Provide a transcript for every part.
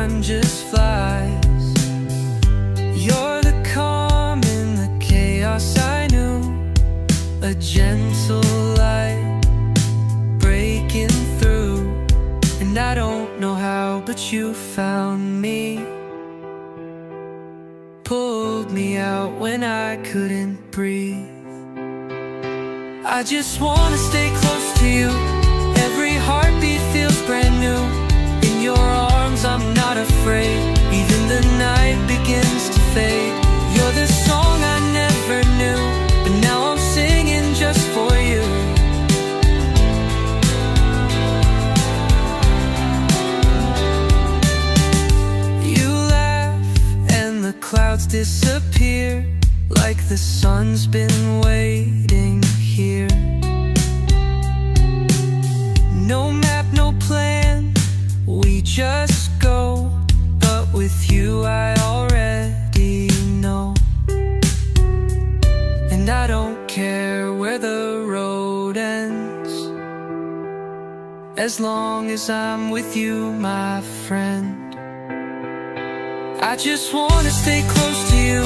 time just flies. You're the calm in the chaos I knew, a gentle light breaking through. And I don't know how, but you found me, pulled me out when I couldn't breathe. I just wanna stay close to you. Every heartbeat feels brand new. In your arms I'm not afraid. Even the night begins to fade. You're the song I never knew, but now I'm singing just for you. You laugh and the clouds disappear, like the sun's been waiting here. No map, no plan, we just go. But with you I already know. And I don't care where the road ends, as long as I'm with you, my friend. I just wanna stay close to you.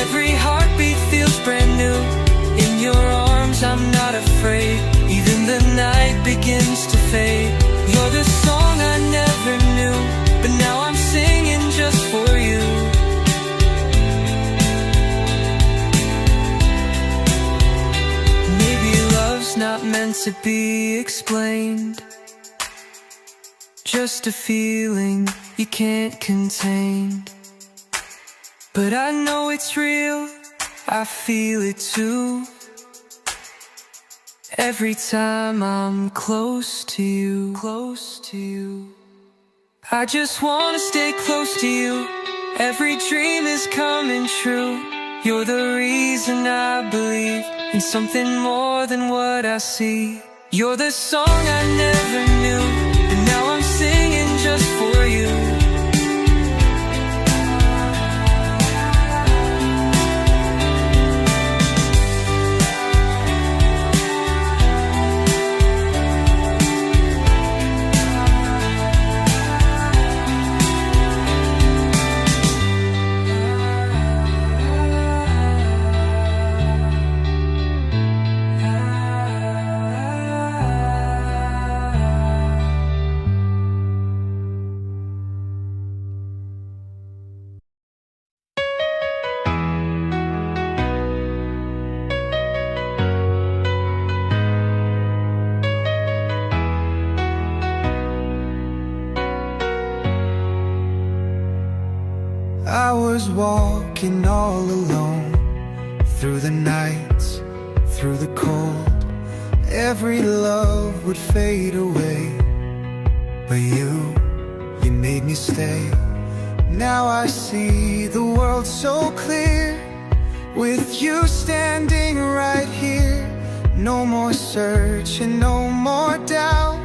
Every heartbeat feels brand new. In your arms I'm not afraid. Even the night begins to fade. You're the song I never knew, but now I'm singing just for you. Maybe love's not meant to be explained, just a feeling you can't contain. But I know it's real, I feel it too. Every time I'm close to you, close to you. I just wanna stay close to you. Every dream is coming true. You're the reason I believe in something more than what I see. You're the song I never knew, and now I'm singing just for you. I was walking all alone, through the nights, through the cold. Every love would fade away, but you made me stay. Now I see the world so clear, with you standing right here. No more searching, no more doubt.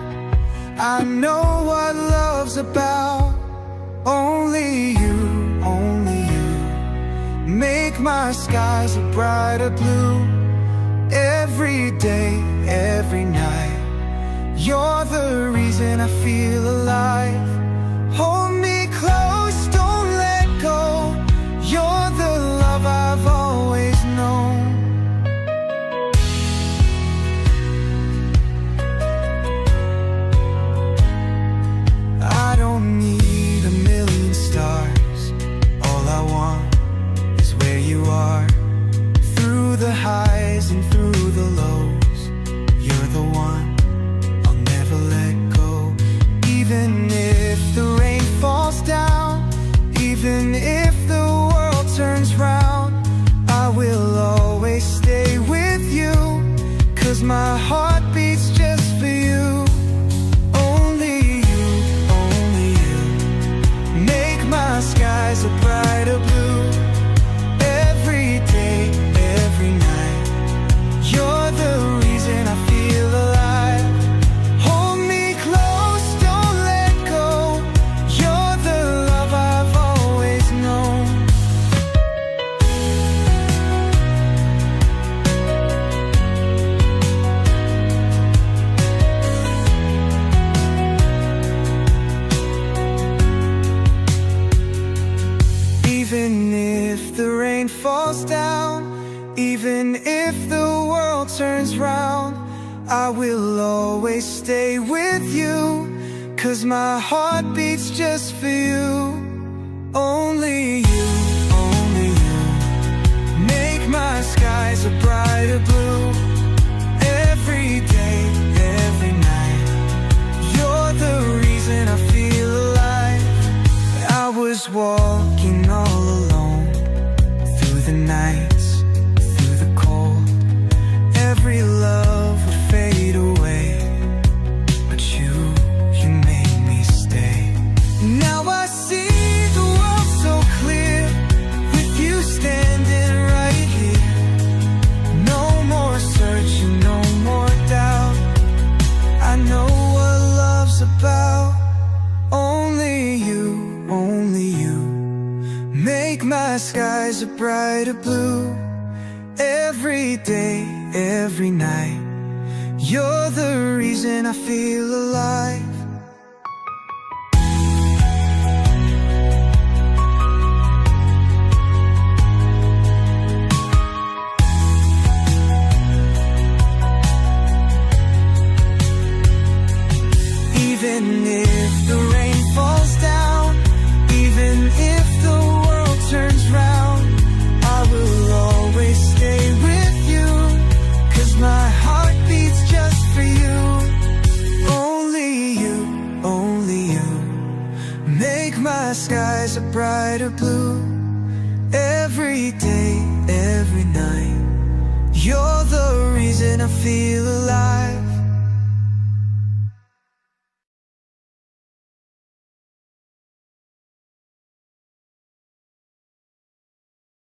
I know what love's about. Only you, only you, make my skies a brighter blue. Every day, every night, you're the reason I feel alive. Hold me close, don't let go. You're the love I've always known. I don't need a million stars. All I want is where you are. Through the highs and through the lows, you're the one I'll never let go. Even if the rain falls down, even if the world turns round, I will always stay with you, 'cause my heart beats just for you. Only you, make my skies a brighter blue. Every day, every night, you're the reason I feel alive. Hold me close, don't let go. You're the love I've always known. Even if the rain falls down, even if the world turns round, I will always stay with you, 'cause my heart beats just for you. Only you, only you, make my skies a brighter blue. Every day, every night, you're the reason I feel alive. I was walking all alone through the nights, through the cold. Every love would fade away, but you made me stay. Now I see the world so clear, with you standing right here. No more searching, no more doubt. I know what love's about. Only you, only you, make my skies a brighter blue. Every day, every night, you're the reason I feel alive. Even if the rain falls down, even if the world turns round, I will always stay with you, 'cause my heart beats just for you. Only you, only you, make my skies a brighter blue. Every day, every night, you're the reason I feel alive.